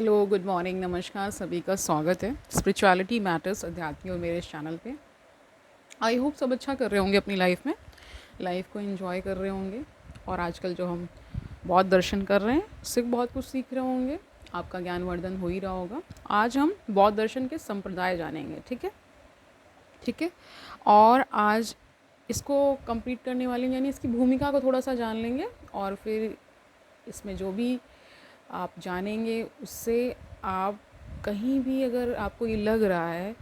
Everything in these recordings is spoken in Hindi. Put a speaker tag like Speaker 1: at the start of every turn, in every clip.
Speaker 1: हेलो, गुड मॉर्निंग, नमस्कार, सभी का स्वागत है स्पिरिचुअलिटी मैटर्स अध्यात्म और मेरे इस चैनल पे। आई होप सब अच्छा कर रहे होंगे अपनी लाइफ में, लाइफ को एंजॉय कर रहे होंगे। और आजकल जो हम बौद्ध दर्शन कर रहे हैं उससे बहुत कुछ सीख रहे होंगे, आपका ज्ञानवर्धन हो ही रहा होगा। आज हम बौद्ध दर्शन के संप्रदाय जानेंगे, ठीक है। ठीक है। और आज इसको कंप्लीट करने वाले यानी इसकी भूमिका को थोड़ा सा जान लेंगे, और फिर इसमें जो भी आप जानेंगे उससे आप कहीं भी अगर आपको ये लग रहा है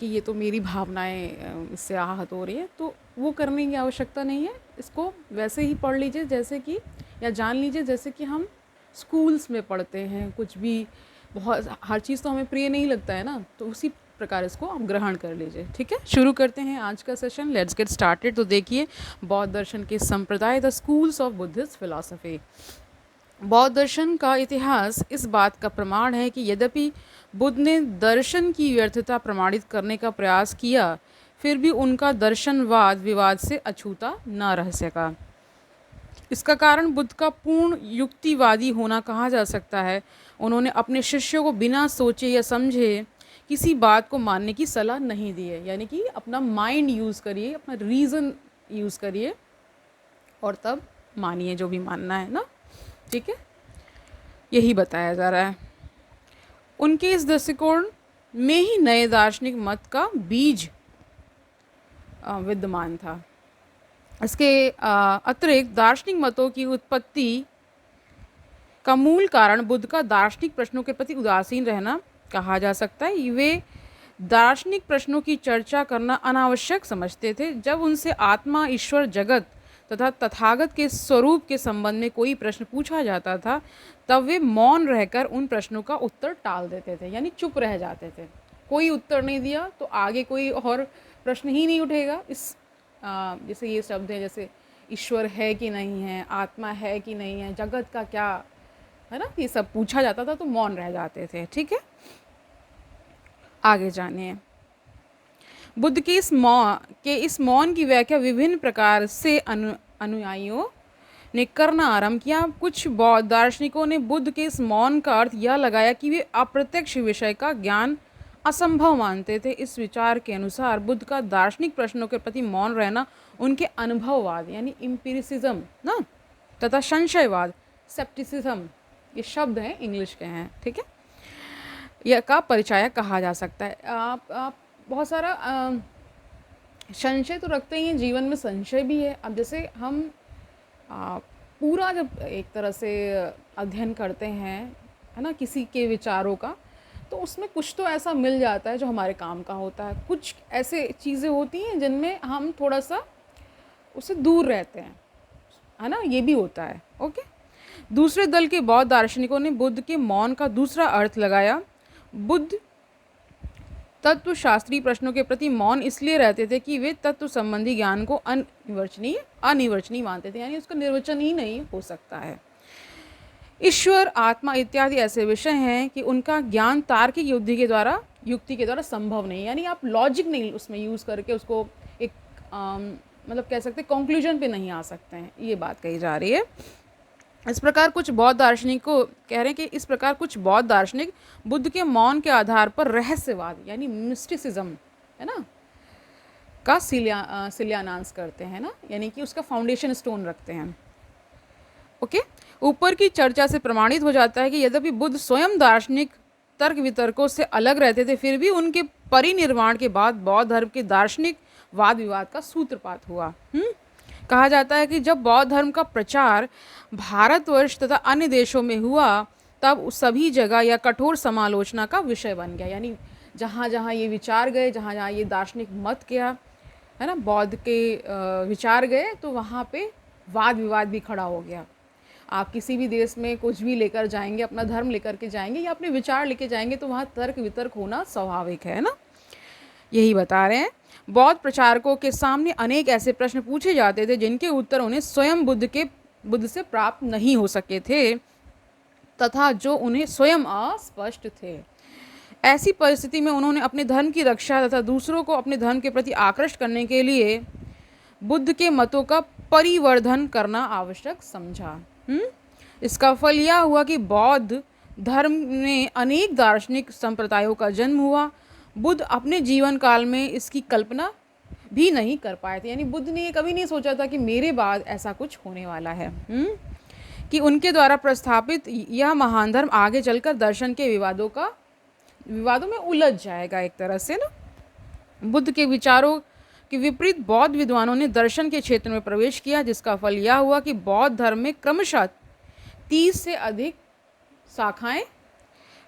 Speaker 1: कि ये तो मेरी भावनाएं इससे आहत हो रही है, तो वो करने की आवश्यकता नहीं है। इसको वैसे ही पढ़ लीजिए जैसे कि, या जान लीजिए जैसे कि हम स्कूल्स में पढ़ते हैं। कुछ भी बहुत हर चीज़ तो हमें प्रिय नहीं लगता है ना, तो उसी प्रकार इसको आप ग्रहण कर लीजिए। ठीक है, शुरू करते हैं आज का सेशन। Let's get started. तो देखिए, बौद्ध दर्शन के संप्रदाय, the schools of Buddhist philosophy. बौद्ध दर्शन का इतिहास इस बात का प्रमाण है कि यद्यपि बुद्ध ने दर्शन की व्यर्थता प्रमाणित करने का प्रयास किया, फिर भी उनका दर्शन वाद विवाद से अछूता न रह सका। इसका कारण बुद्ध का पूर्ण युक्तिवादी होना कहा जा सकता है। उन्होंने अपने शिष्यों को बिना सोचे या समझे किसी बात को मानने की सलाह नहीं दी है। यानी कि अपना माइंड यूज़ करिए, अपना रीज़न यूज़ करिए और तब मानिए जो भी मानना है ना। ठीक है, यही बताया जा रहा है। उनके इस दृष्टिकोण में ही नए दार्शनिक मत का बीज विद्यमान था। इसके अतिरिक्त दार्शनिक मतों की उत्पत्ति का मूल कारण बुद्ध का दार्शनिक प्रश्नों के प्रति उदासीन रहना कहा जा सकता है। वे दार्शनिक प्रश्नों की चर्चा करना अनावश्यक समझते थे। जब उनसे आत्मा, ईश्वर, जगत तथा तथागत के स्वरूप के संबंध में कोई प्रश्न पूछा जाता था, तब वे मौन रहकर उन प्रश्नों का उत्तर टाल देते थे, यानी चुप रह जाते थे। कोई उत्तर नहीं दिया तो आगे कोई और प्रश्न ही नहीं उठेगा। इस जैसे ये शब्द है, जैसे ईश्वर है कि नहीं है, आत्मा है कि नहीं है, जगत का क्या है ना, ये सब पूछा जाता था तो मौन रह जाते थे। ठीक है, आगे जानिए। बुद्ध के इस मौन की व्याख्या विभिन्न प्रकार से अनुयायियों ने करना आरंभ किया। कुछ बौद्ध दार्शनिकों ने बुद्ध के इस मौन का अर्थ यह लगाया कि वे अप्रत्यक्ष विषय का ज्ञान असंभव मानते थे। इस विचार के अनुसार बुद्ध का दार्शनिक प्रश्नों के प्रति मौन रहना उनके अनुभववाद यानी इम्पीरिसिज्म ना तथा संशयवाद सेप्टिसिज्म, ये शब्द हैं, इंग्लिश के हैं, ठीक है, यह का परिचय कहा जा सकता है। आप बहुत सारा संशय तो रखते ही हैं, जीवन में संशय भी है। अब जैसे हम पूरा जब एक तरह से अध्ययन करते हैं है ना किसी के विचारों का, तो उसमें कुछ तो ऐसा मिल जाता है जो हमारे काम का होता है। कुछ ऐसे चीज़ें होती हैं जिनमें हम थोड़ा सा उससे दूर रहते हैं, है ना, ये भी होता है। ओके, दूसरे दल के बौद्ध दार्शनिकों ने बुद्ध के मौन का दूसरा अर्थ लगाया। बुद्ध तत्व शास्त्रीय प्रश्नों के प्रति मौन इसलिए रहते थे कि वे तत्व संबंधी ज्ञान को अनिर्वचनीय मानते थे, यानी उसका निर्वचन ही नहीं हो सकता है। ईश्वर, आत्मा इत्यादि ऐसे विषय हैं कि उनका ज्ञान तार्किक युक्ति के द्वारा संभव नहीं, यानी आप लॉजिक नहीं उसमें यूज़ करके उसको एक मतलब कह सकते कंक्लूजन पे नहीं आ सकते हैं, ये बात कही जा रही है। इस प्रकार कुछ बौद्ध दार्शनिक को कह रहे हैं कि इस प्रकार कुछ बौद्ध दार्शनिक बुद्ध के मौन के आधार पर रहस्यवाद यानी मिस्टिसिज्म है ना का शिलान्यास करते हैं ना, यानी कि उसका फाउंडेशन स्टोन रखते हैं। ओके, ऊपर की चर्चा से प्रमाणित हो जाता है कि यद्यपि बुद्ध स्वयं दार्शनिक तर्क वितर्कों से अलग रहते थे, फिर भी उनके परिनिर्वाण के बाद बौद्ध धर्म के दार्शनिक वाद विवाद का सूत्रपात हुआ। कहा जाता है कि जब बौद्ध धर्म का प्रचार भारतवर्ष तथा अन्य देशों में हुआ, तब सभी जगह यह कठोर समालोचना का विषय बन गया। यानी जहाँ जहाँ ये विचार गए, जहाँ जहाँ ये दार्शनिक मत गया है ना, बौद्ध के विचार गए, तो वहाँ पे वाद विवाद भी खड़ा हो गया। आप किसी भी देश में कुछ भी लेकर जाएंगे, अपना धर्म लेकर के जाएंगे या अपने विचार लेके जाएंगे, तो वहाँ तर्क वितर्क होना स्वाभाविक है ना, यही बता रहे हैं। बौद्ध प्रचारकों के सामने अनेक ऐसे प्रश्न पूछे जाते थे जिनके उत्तर उन्हें स्वयं बुद्ध से प्राप्त नहीं हो सके थे तथा जो उन्हें स्वयं अस्पष्ट थे। ऐसी परिस्थिति में उन्होंने अपने धर्म की रक्षा तथा दूसरों को अपने धर्म के प्रति आकृष्ट करने के लिए बुद्ध के मतों का परिवर्धन करना आवश्यक समझा। इसका फल यह हुआ कि बौद्ध धर्म में अनेक दार्शनिक संप्रदायों का जन्म हुआ। बुद्ध अपने जीवन काल में इसकी कल्पना भी नहीं कर पाए थे, यानी बुद्ध ने ये कभी नहीं सोचा था कि मेरे बाद ऐसा कुछ होने वाला है। कि उनके द्वारा प्रस्थापित यह महान धर्म आगे चलकर दर्शन के विवादों में उलझ जाएगा एक तरह से ना। बुद्ध के विचारों के विपरीत बौद्ध विद्वानों ने दर्शन के क्षेत्र में प्रवेश किया, जिसका फल यह हुआ कि बौद्ध धर्म में क्रमशः 30 से अधिक शाखाएं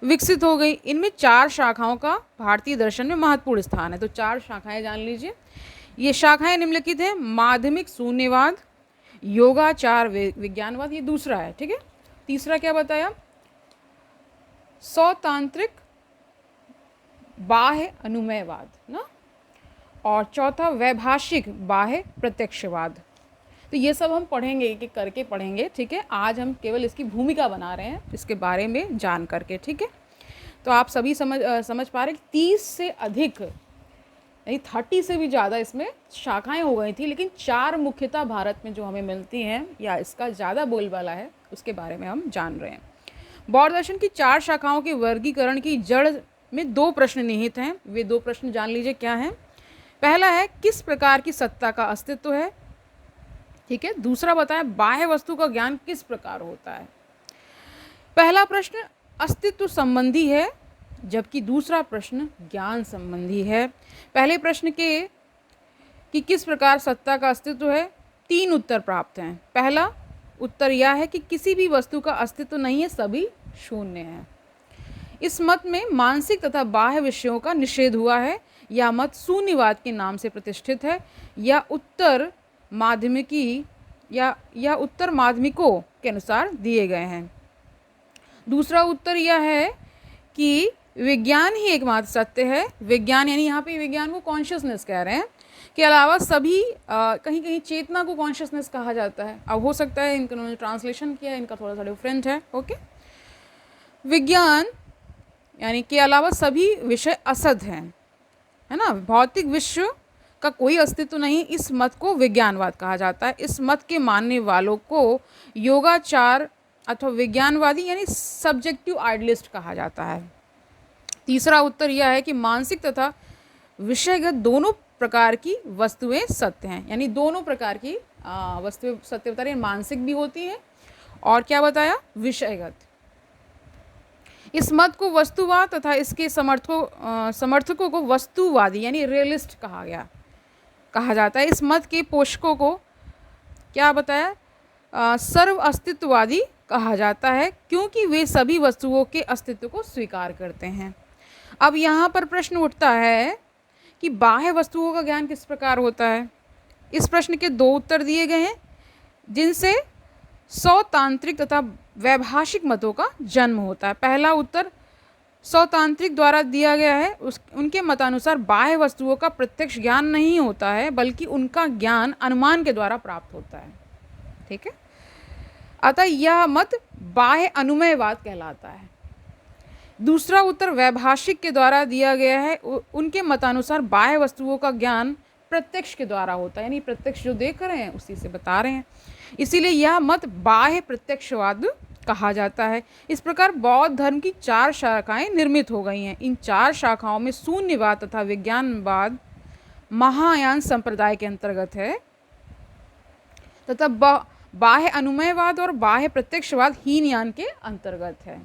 Speaker 1: विकसित हो गई। इनमें 4 शाखाओं का भारतीय दर्शन में महत्वपूर्ण स्थान है। तो 4 शाखाएं जान लीजिए। ये शाखाएं निम्नलिखित है: माध्यमिक शून्यवाद, योगाचार विज्ञानवाद, ये दूसरा है, ठीक है। तीसरा क्या बताया? सौतांत्रिक बाह्य अनुमेयवाद ना, और चौथा वैभाषिक बाह्य प्रत्यक्षवाद। तो ये सब हम पढ़ेंगे, एक एक करके पढ़ेंगे, ठीक है। आज हम केवल इसकी भूमिका बना रहे हैं, इसके बारे में जान करके, ठीक है। तो आप सभी समझ पा रहे हैं कि 30 से अधिक, नहीं 30 से भी ज़्यादा इसमें शाखाएं हो गई थी, लेकिन 4 मुख्यतः भारत में जो हमें मिलती हैं या इसका ज़्यादा बोलबाला है, उसके बारे में हम जान रहे हैं। बौद्ध दर्शन की 4 शाखाओं के वर्गीकरण की जड़ में 2 प्रश्न निहित हैं। वे 2 प्रश्न जान लीजिए क्या हैं। पहला है, किस प्रकार की सत्ता का अस्तित्व है, ठीक है। दूसरा बताया, बाह्य वस्तु का ज्ञान किस प्रकार होता है। पहला प्रश्न अस्तित्व संबंधी है, जबकि दूसरा प्रश्न ज्ञान संबंधी है। पहले प्रश्न के कि किस प्रकार सत्ता का अस्तित्व है, 3 उत्तर प्राप्त हैं। पहला उत्तर यह है कि किसी भी वस्तु का अस्तित्व नहीं है, सभी शून्य है। इस मत में मानसिक तथा बाह्य विषयों का निषेध हुआ है। यह मत शून्यवाद के नाम से प्रतिष्ठित है। यह उत्तर माध्यमिकों के अनुसार दिए गए हैं। दूसरा उत्तर यह है कि विज्ञान ही एकमात्र सत्य है। विज्ञान यानी यहाँ पे विज्ञान को कॉन्शियसनेस कह रहे हैं, के अलावा सभी कहीं कहीं चेतना को कॉन्शियसनेस कहा जाता है। अब हो सकता है इन्होंने ट्रांसलेशन किया, इनका थोड़ा सा डिफरेंट है, ओके। विज्ञान यानी के अलावा सभी विषय असत हैं, है ना। भौतिक विश्व का कोई अस्तित्व नहीं, इस मत को विज्ञानवाद कहा जाता है। इस मत के मानने वालों को योगाचार अथवा विज्ञानवादी यानी सब्जेक्टिव आइडियलिस्ट कहा जाता है। तीसरा उत्तर यह है कि मानसिक तथा विषयगत दोनों प्रकार की वस्तुएं सत्य हैं, यानी दोनों प्रकार की वस्तुएं सत्य बता रही हैं, मानसिक भी होती हैं और क्या बताया, विषयगत। इस मत को वस्तुवाद तथा इसके समर्थकों को वस्तुवादी यानी रियलिस्ट कहा जाता है। इस मत के पोषकों को क्या बताया, सर्व अस्तित्ववादी कहा जाता है, क्योंकि वे सभी वस्तुओं के अस्तित्व को स्वीकार करते हैं। अब यहाँ पर प्रश्न उठता है कि बाह्य वस्तुओं का ज्ञान किस प्रकार होता है। इस प्रश्न के 2 उत्तर दिए गए हैं, जिनसे सौतांत्रिक तथा वैभाषिक मतों का जन्म होता है। पहला उत्तर सौतांत्रिक द्वारा दिया गया है। उनके मतानुसार बाह्य वस्तुओं का प्रत्यक्ष ज्ञान नहीं होता है, बल्कि उनका ज्ञान अनुमान के द्वारा प्राप्त होता है, ठीक है। अतः यह मत बाह्य अनुमेयवाद कहलाता है। दूसरा उत्तर वैभाषिक के द्वारा दिया गया है। उनके मतानुसार बाह्य वस्तुओं का ज्ञान प्रत्यक्ष के द्वारा होता है, यानी प्रत्यक्ष जो देख रहे हैं उसी से बता रहे हैं, इसीलिए यह मत बाह्य प्रत्यक्षवाद कहा जाता है। इस प्रकार बौद्ध धर्म की 4 शाखाएं निर्मित हो गई हैं। इन 4 शाखाओं में शून्यवाद तथा विज्ञानवाद महायान संप्रदाय के अंतर्गत है, तथा बाह्य अनुमेयवाद और बाह्य प्रत्यक्षवाद हीनयान के अंतर्गत है।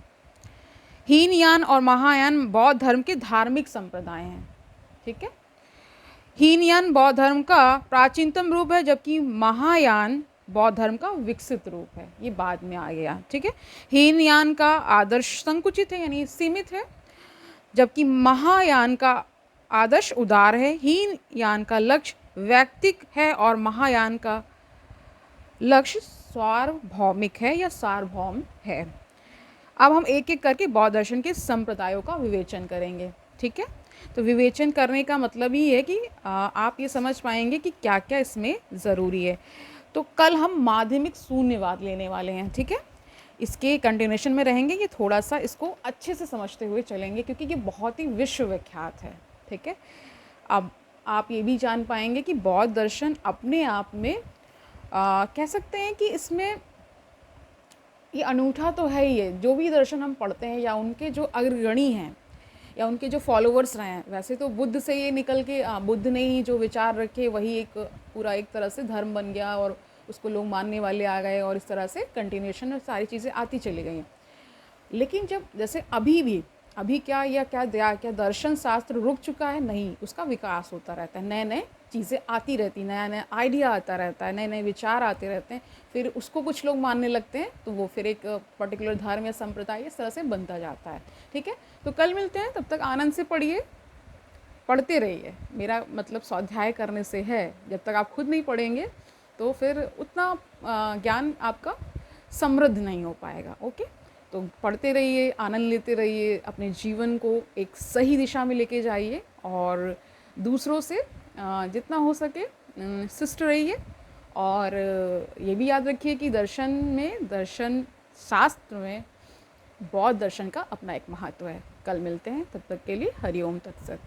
Speaker 1: हीनयान और महायान बौद्ध धर्म के धार्मिक संप्रदाय हैं, ठीक है। हीनयान बौद्ध धर्म का प्राचीनतम रूप है, जबकि महायान बौद्ध धर्म का विकसित रूप है, ये बाद में आ गया, ठीक है। हीनयान का आदर्श संकुचित है यानी सीमित है, जबकि महायान का आदर्श उदार है। हीनयान का लक्ष्य वैयक्तिक है और महायान का लक्ष्य सार्वभौमिक है या सार्वभौम है। अब हम एक एक करके बौद्ध दर्शन के संप्रदायों का विवेचन करेंगे, ठीक है। तो विवेचन करने का मतलब ही है कि आप ये समझ पाएंगे कि क्या क्या इसमें ज़रूरी है। तो कल हम माध्यमिक शून्यवाद लेने वाले हैं, ठीक है। इसके कंटिन्यूएशन में रहेंगे, ये थोड़ा सा इसको अच्छे से समझते हुए चलेंगे, क्योंकि ये बहुत ही विश्वविख्यात है, ठीक है। अब आप ये भी जान पाएंगे कि बौद्ध दर्शन अपने आप में कह सकते हैं कि इसमें ये अनूठा तो है ही है। जो भी दर्शन हम पढ़ते हैं या उनके जो अग्रगणी हैं या उनके जो फॉलोवर्स रहे हैं, वैसे तो बुद्ध से ये निकल के बुद्ध ने ही जो विचार रखे वही एक पूरा एक तरह से धर्म बन गया और उसको लोग मानने वाले आ गए और इस तरह से कंटिन्यूएशन में सारी चीज़ें आती चली गई हैं। लेकिन जब जैसे अभी भी अभी क्या या क्या दर्शन शास्त्र रुक चुका है? नहीं, उसका विकास होता रहता है, नए नए चीज़ें आती रहती, नया नया आइडिया आता रहता है, नए नए विचार आते रहते हैं, फिर उसको कुछ लोग मानने लगते हैं तो वो फिर एक पर्टिकुलर धर्म या संप्रदाय इस तरह से बनता जाता है। ठीक है, तो कल मिलते हैं, तब तक आनंद से पढ़िए, पढ़ते रहिए। मेरा मतलब स्वाध्याय करने से है, जब तक आप खुद नहीं पढ़ेंगे तो फिर उतना ज्ञान आपका समृद्ध नहीं हो पाएगा। ओके, तो पढ़ते रहिए, आनंद लेते रहिए, अपने जीवन को एक सही दिशा में लेके जाइए और दूसरों से जितना हो सके शिष्ट रहिए। और ये भी याद रखिए कि दर्शन शास्त्र में बौद्ध दर्शन का अपना एक महत्व है। कल मिलते हैं, तब तक के लिए हरि ओम तत्सत।